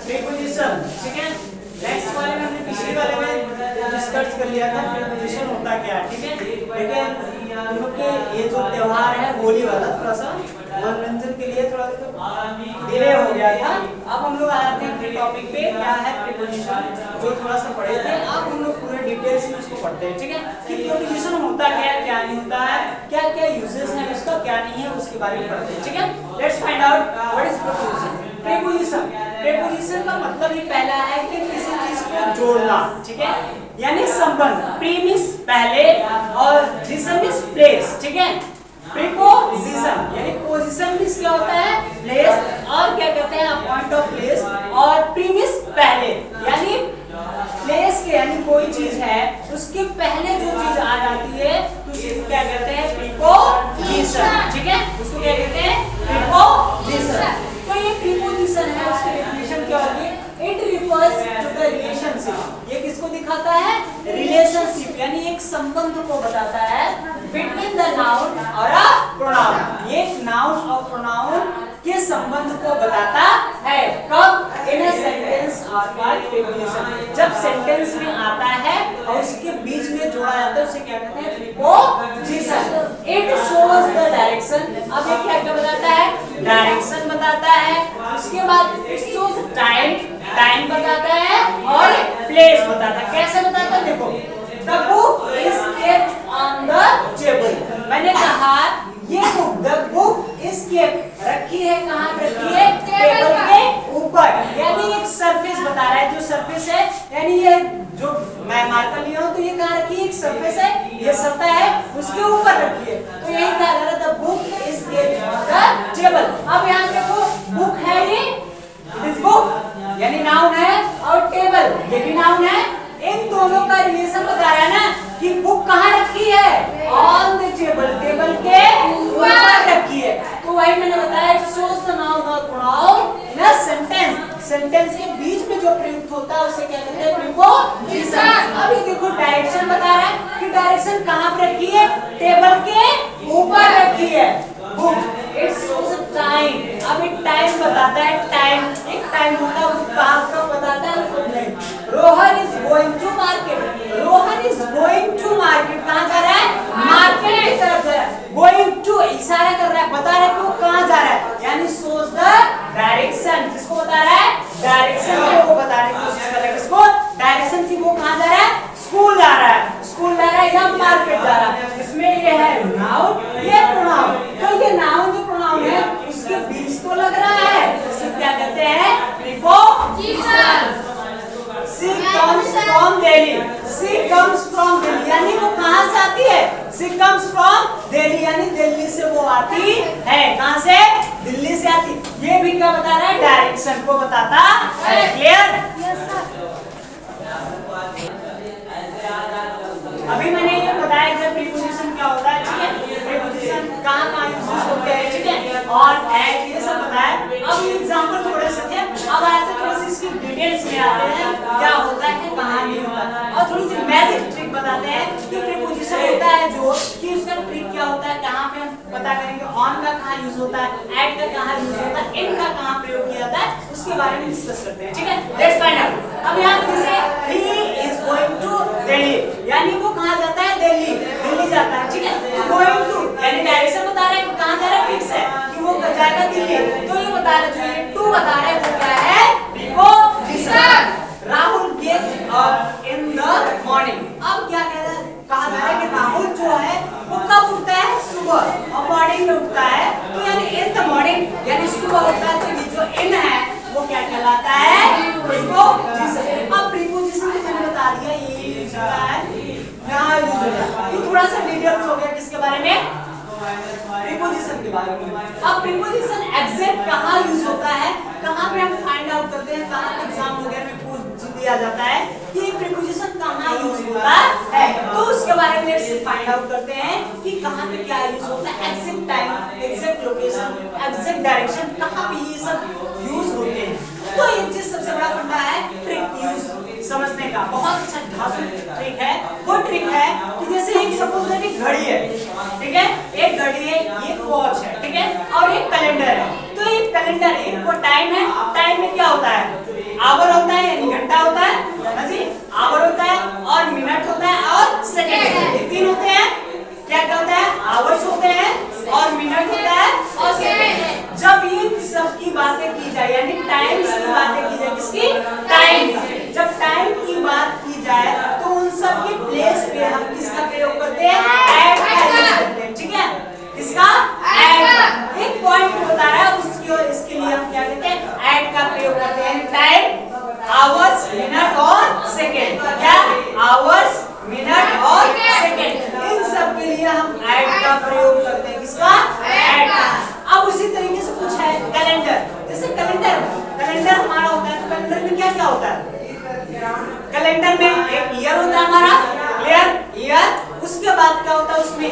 Preposition, ठीक है। Next वाले में हमने पिछले वाले में डिस्कस कर लिया था प्रीपोजिशन होता क्या है, ठीक है। लेकिन हम लोग के ये जो त्योहार है होली वाला थोड़ा सा मनोरंजन के लिए थोड़ा डिले हो गया था। अब हम लोग आते हैं टॉपिक पे, क्या है प्रीपोजिशन, जो थोड़ा सा पढ़े थे। अब हम लोग पूरे डिटेल्स में उसको पढ़ते हैं, ठीक है, कि प्रीपोजिशन होता क्या है, क्या नहीं होता है, क्या क्या यूजेस है उसका, क्या नहीं है, उसके बारे में पढ़ते हैं, ठीक है। Let's find out what is preposition. Preposition, preposition का मतलब ही पहला है कि किसी चीज को जोड़ना, ठीक है, यानी संबंध। प्री मींस पहले और जिसन मींस प्लेस, ठीक है। प्रीपोजिशन यानी पोजीशन मींस क्या होता है, प्लेस, और क्या कहते हैं पॉइंट ऑफ प्लेस, और प्री मींस पहले, यानी प्लेस के यानी कोई चीज है उसके पहले जो चीज आ जाती है तो उसे क्या कहते हैं, प्रीपोजिशन, ठीक है, उसको क्या कहते हैं, प्रीपोजिशन। तो ये प्रीपोजिशन है, उसकी डेफिनेशन क्या होगी, it refers to the relationship. ये किसको दिखाता है, रिलेशनशिप, यानी एक संबंध को बताता है बिटवीन द नाउन और अ प्रोनाउन। ये नाउन और प्रोनाउन के संबंध को बताता है, कब, इन अ सेंटेंस और प्रीपोजिशन, जब सेंटेंस में आता है और उसके बीच में जोड़ा जाता है उसे क्या कहते हैं, preposition. It shows the direction, अब ये क्या क्या बताता है, डायरेक्शन बताता है, उसके बाद इट शोज टाइम, टाइम बताता है, और प्लेस बताता है। कैसे बताता है, देखो, the book is kept on the table. मैंने कहा ये book, the book is kept, रखी है कहाँ रखी है, टेबल के ऊपर, यानी एक सरफेस बता रहा है, जो सरफेस है, यानी ये जो मैं मार्कर लिया हूं तो ये कहाँ रखी है, एक सरफेस है, ये सतह है, उसके ऊपर रखी है, तो यही कहा जा रहा है the book is kept on the table. अब यहाँ देखो बुक है, ये इस बुक यानी नाउन है, और टेबल ये भी नाउन है, इन दोनों का रिलेशन बता रहा है ना कि बुक कहाँ रखी है, ऑन द टेबल, टेबल के ऊपर रखी है। तो वही मैंने बताया, इट शोज द नाउन और pronoun in a sentence, sentence के बीच में जो प्रयुक्त होता है उसे क्या कहते हैं, प्रीपोजिशन। अब ये देखो डायरेक्शन बता रहा है कि डायरेक्शन कहाँ पर रखी है, टेबल के ऊपर रखी है बुक। इट शोज टाइम, अब एक टाइम बताता है, टाइम एक टाइम होता है, वो कहाँ कब बताता है, कुछ नहीं। Rohan is going to market, Rohan is going to market, कहाँ जा रहा है, मार्केट की तरफ जा रहा है, गोइंग टू इशारा कर रहा है, बता रहा है कि वो कहाँ जा रहा है, यानी शोज द डायरेक्शन, किसको बता रहा है, डायरेक्शन को बताने की कोशिश कर रहा है, किसको, डायरेक्शन की, वो कहाँ जा रहा है, स्कूल जा रहा है, स्कूल जा रहा है या मार्केट जा रहा है। इसमें ये है नाउन, ये प्रोनाउन, तो ये नाउन जो प्रोनाउन है उसके बीच तो लग रहा है, इसे क्या कहते हैं, preposition. She comes from Delhi, she comes from Delhi, यानी वो कहाँ से आती है, she comes from Delhi, यानी दिल्ली से वो आती है, कहाँ से, दिल्ली से आती। ये भी क्या बता रहा है, डायरेक्शन को बताता है, क्लियर। अभी मैंने ये बताया कि प्रीपोजिशन क्या होता है, ठीक है, प्रीपोजिशन कहाँ कहाँ यूज होते हैं, ठीक है, और एट ये सब बताया। अब एग्जांपल थोड़े से थे, अब आते हैं थोड़ी सी इसकी डिटेल्स में आते हैं, क्या होता है कहाँ नहीं होता, और थोड़ी सी मैजिक ट्रिक बताते हैं कि प्रीपोजिशन होता है जो, कि उसका ट्रिक क्या होता है, कहाँ पे हम पता करेंगे, ऑन का कहाँ यूज होता है, एट का कहाँ यूज होता है, इन का कहाँ प्रयोग किया जाता है, उसके बारे में डिस्कस करते हैं, ठीक है। Let's find out. अब यहाँ पे जैसे ही इज गोइंग टू दिल्ली, यानी वो कहाँ जाता है, दिल्ली, दिल्ली जाता है, ठीक है, तो गोइंग टू यानी डायरेक्शन बता रहा है कि कहाँ जा रहा है, फिक्स है कि वो जाएगा दिल्ली, तो ये बता रहा है, जो ये टू बता रहा है वो क्या है, preposition. Rahul get up in the morning, अब क्या कह रहा है, कहा जा रहा है कि राहुल जो है वो कब उठता है, सुबह, और मॉर्निंग में उठता है, तो यानी इन द मॉर्निंग यानी सुबह उठता है, तो ये जो इन है वो क्या कहलाता है, प्रीपोजिशन। अब प्रीपोजिशन को मैंने बता दिया, ये यूज होता है, यहाँ यूज होता है, ये थोड़ा सा डिटेल्स हो गया किसके बारे में, प्रीपोजिशन के बारे में। अब प्रीपोजिशन एग्जैक्ट कहाँ यूज होता है, कहाँ पे हम फाइंड आउट करते हैं, कहाँ पे एग्जाम वगैरह में पूछ दिया जाता है कि प्रीपोजिशन कहाँ यूज होता है, तो उसके बारे में लेट्स फाइंड आउट करते हैं कि कहाँ पे क्या यूज होता है, exact time, exact location, exact direction, कहाँ पे ये सब यूज होते हैं। तो ये चीज सबसे बड़ा फंडा है ट्रिक यूज समझने का, बहुत अच्छा धांसू ट्रिक है। वो ट्रिक है कि जैसे एक सपोज दैट एक घड़ी है, ठीक है, एक घड़ी है, एक वॉच है, ठीक है, और एक कैलेंडर है। तो एक कैलेंडर, एक वो टाइम है, टाइम में क्या होता है, आवर होता है यानी घंटा होता है ना जी, आवर होता है और मिनट होता है और सेकंड, ये तीन होते हैं। क्या क्या होता है? आवर्स होते हैं और मिनट होता है और सेकंड। जब इन सब की बातें की जाए यानी टाइम्स की बातें की जाए, किसकी? टाइम। जब टाइम की बात की जाए तो उन सब के प्लेस पे हम किसका प्रयोग करते हैं? एट का यूज करते हैं। ठीक है, किसका? एट। एक पॉइंट बता रहा है उसकी और इसके लिए हम क्या करते हैं? एट का प्रयोग करते हैं। टाइम, आवर्स, मिनट और सेकंड। क्या? आवर्स, मिनट और सेकंड, इन सब के लिए हम एट का प्रयोग करते हैं। किसका? एट का। अब उसी तरीके से कुछ है कैलेंडर। जैसे कैलेंडर हमारा होता है, तो कैलेंडर में क्या क्या होता है? कैलेंडर में एक ईयर होता है हमारा, क्लियर? ईयर। उसके बाद क्या होता है? उसमें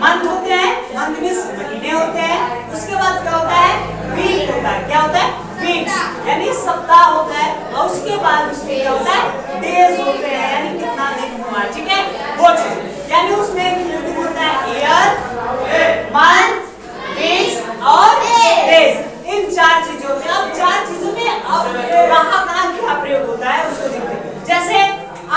मंथ होते हैं, मंथ मींस महीने होते हैं। उसके बाद क्या होता है? वीक होता है। क्या होता है? वीक्स यानी सप्ताह होता है। और उसके बाद उसमें क्या होता है? डेज होते हैं यानी कितना दिन हुआ। ठीक है, वो चीज यानी उसमें इंक्लूडिंग होता है ईयर, मंथ, वीक्स और डेज। इन चार चीजों में, अब चार चीजों में अब कहां कहां क्या प्रयोग होता है उसको देखते हैं। जैसे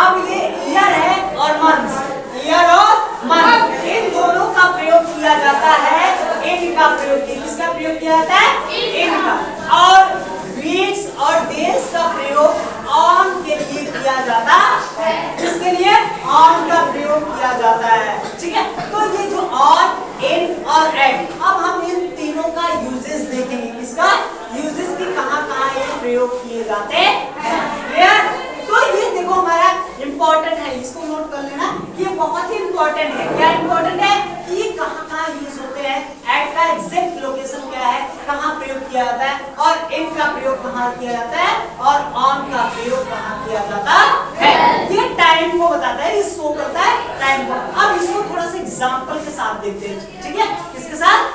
अब ये ईयर है और मंथ, ईयर और मंथ, इन दोनों का प्रयोग किया जाता है। इनका प्रयोग किसका प्रयोग किया जाता है? इनका। और वीक्स और डेज का प्रयोग ऑन के लिए किया जाता है। किसके लिए? ऑन का प्रयोग किया जाता है। ठीक है, तो ये जो ऑन, इन और एट, अब हम इन तीनों का यूजेस देखेंगे। किसका यूजेस की कहां-कहां ये प्रयोग किए जाते हैं। क्लियर? तो ये देखो हमारा इंपॉर्टेंट है, इसको नोट कर लेना, ये बहुत ही इंपॉर्टेंट है। क्या इंपॉर्टेंट है? कि ये कहां-कहां यूज होते हैं, एट का एग्जैक्ट लोकेशन क्या है, कहां प्रयोग किया जाता है, और इन का प्रयोग कहां किया जाता है, और ऑन का प्रयोग कहां किया जाता है। ये टाइम को बताता है, ये शो करता है टाइम को। अब इसको थोड़ा सा एग्जांपल के साथ देखते हैं। ठीक है, किसके साथ?